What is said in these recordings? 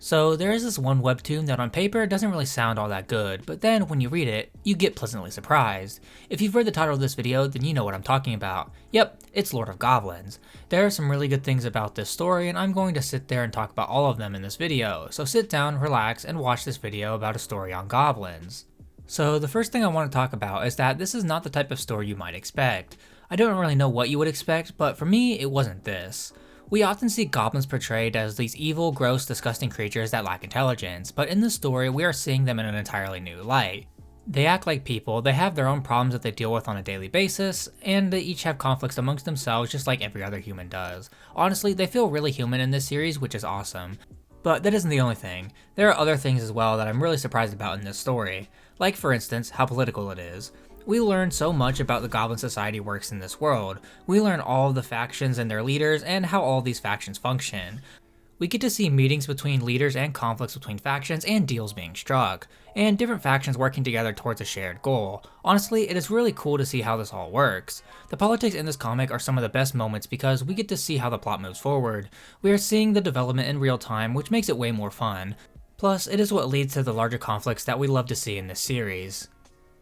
So there is this one webtoon that on paper doesn't really sound all that good, but then when you read it, you get pleasantly surprised. If you've read the title of this video, then you know what I'm talking about. Yep, it's Lord of Goblins. There are some really good things about this story, and I'm going to sit there and talk about all of them in this video, so sit down, relax, and watch this video about a story on goblins. So the first thing I want to talk about is that this is not the type of story you might expect. I don't really know what you would expect, but for me, it wasn't this. We often see goblins portrayed as these evil, gross, disgusting creatures that lack intelligence, but in this story we are seeing them in an entirely new light. They act like people, they have their own problems that they deal with on a daily basis, and they each have conflicts amongst themselves just like every other human does. Honestly, they feel really human in this series, which is awesome. But that isn't the only thing. There are other things as well that I'm really surprised about in this story. Like for instance, how political it is. We learn so much about the Goblin Society works in this world. We learn all of the factions and their leaders and how all these factions function. We get to see meetings between leaders and conflicts between factions and deals being struck, and different factions working together towards a shared goal. Honestly, it is really cool to see how this all works. The politics in this comic are some of the best moments because we get to see how the plot moves forward. We are seeing the development in real time, which makes it way more fun. Plus, it is what leads to the larger conflicts that we love to see in this series.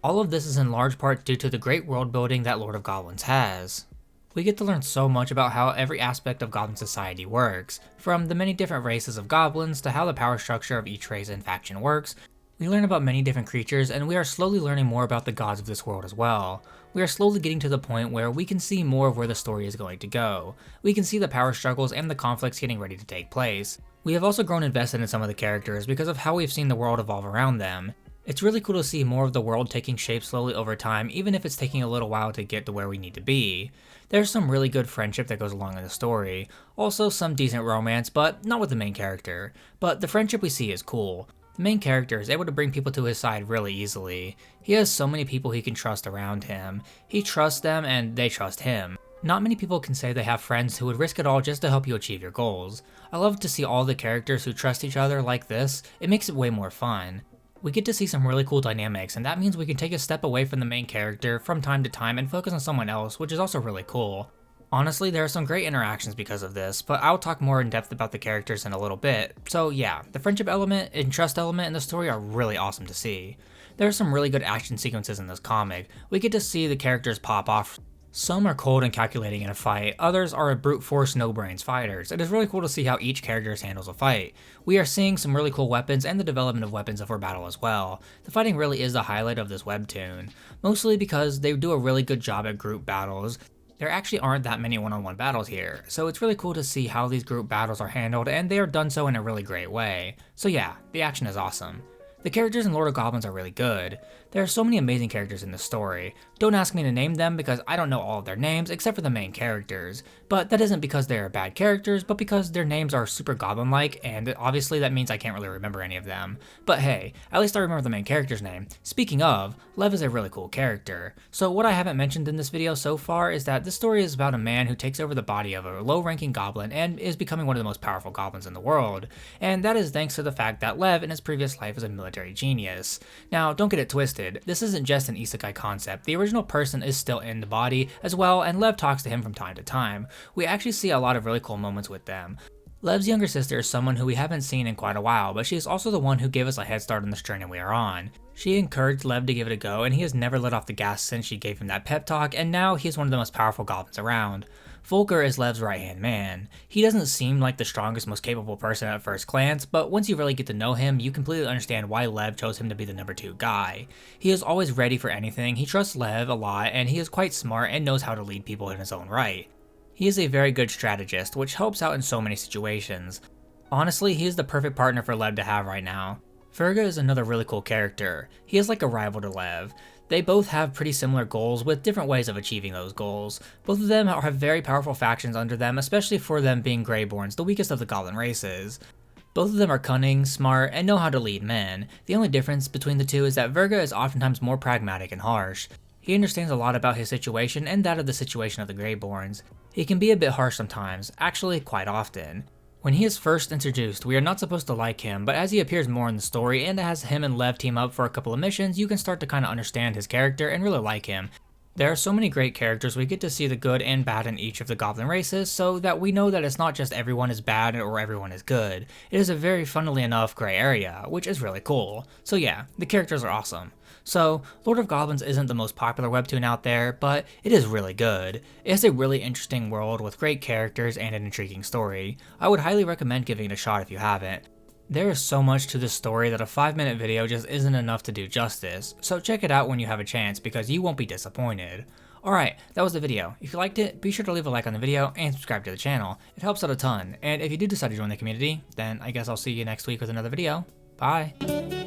All of this is in large part due to the great world building that Lord of Goblins has. We get to learn so much about how every aspect of Goblin Society works, from the many different races of goblins to how the power structure of each race and faction works. We learn about many different creatures, and we are slowly learning more about the gods of this world as well. We are slowly getting to the point where we can see more of where the story is going to go. We can see the power struggles and the conflicts getting ready to take place. We have also grown invested in some of the characters because of how we've seen the world evolve around them. It's really cool to see more of the world taking shape slowly over time, even if it's taking a little while to get to where we need to be. There's some really good friendship that goes along in the story, also some decent romance, but not with the main character. But the friendship we see is cool. The main character is able to bring people to his side really easily. He has so many people he can trust around him. He trusts them and they trust him. Not many people can say they have friends who would risk it all just to help you achieve your goals. I love to see all the characters who trust each other like this. It makes it way more fun. We get to see some really cool dynamics, and that means we can take a step away from the main character from time to time and focus on someone else, which is also really cool. Honestly, there are some great interactions because of this, but I'll talk more in depth about the characters in a little bit. So yeah, the friendship element and trust element in the story are really awesome to see. There are some really good action sequences in this comic. We get to see the characters pop off. Some are cold and calculating in a fight, others are brute force no-brains fighters. It is really cool to see how each character handles a fight. We are seeing some really cool weapons and the development of weapons for battle as well. The fighting really is the highlight of this webtoon, mostly because they do a really good job at group battles. There actually aren't that many one-on-one battles here, so it's really cool to see how these group battles are handled, and they are done so in a really great way. So yeah, the action is awesome. The characters in Lord of Goblins are really good. There are so many amazing characters in this story. Don't ask me to name them because I don't know all of their names except for the main characters. But that isn't because they are bad characters, but because their names are super goblin-like, and obviously that means I can't really remember any of them. But hey, at least I remember the main character's name. Speaking of, Lev is a really cool character. So what I haven't mentioned in this video so far is that this story is about a man who takes over the body of a low-ranking goblin and is becoming one of the most powerful goblins in the world. And that is thanks to the fact that Lev in his previous life was a military genius. Now, don't get it twisted, this isn't just an isekai concept. The original person is still in the body as well, and Lev talks to him from time to time. We actually see a lot of really cool moments with them. Lev's younger sister is someone who we haven't seen in quite a while, but she is also the one who gave us a head start on this journey we are on. She encouraged Lev to give it a go, and he has never let off the gas since she gave him that pep talk, and now he is one of the most powerful goblins around. Volker is Lev's right-hand man. He doesn't seem like the strongest, most capable person at first glance, but once you really get to know him, you completely understand why Lev chose him to be the number 2 guy. He is always ready for anything, he trusts Lev a lot, and he is quite smart and knows how to lead people in his own right. He is a very good strategist, which helps out in so many situations. Honestly, he is the perfect partner for Lev to have right now. Ferga is another really cool character. He is like a rival to Lev. They both have pretty similar goals with different ways of achieving those goals. Both of them have very powerful factions under them, especially for them being Greyborns, the weakest of the goblin races. Both of them are cunning, smart, and know how to lead men. The only difference between the two is that Verga is oftentimes more pragmatic and harsh. He understands a lot about his situation and that of the situation of the Greyborns. He can be a bit harsh sometimes, actually quite often. When he is first introduced, we are not supposed to like him, but as he appears more in the story and as him and Lev team up for a couple of missions, you can start to kinda understand his character and really like him. There are so many great characters, we get to see the good and bad in each of the goblin races, so that we know that it's not just everyone is bad or everyone is good. It is a very, funnily enough, gray area, which is really cool. So yeah, the characters are awesome. So, Lord of Goblins isn't the most popular webtoon out there, but it is really good. It has a really interesting world with great characters and an intriguing story. I would highly recommend giving it a shot if you haven't. There is so much to this story that a 5-minute video just isn't enough to do justice, so check it out when you have a chance because you won't be disappointed. Alright, that was the video. If you liked it, be sure to leave a like on the video and subscribe to the channel. It helps out a ton, and if you do decide to join the community, then I guess I'll see you next week with another video. Bye!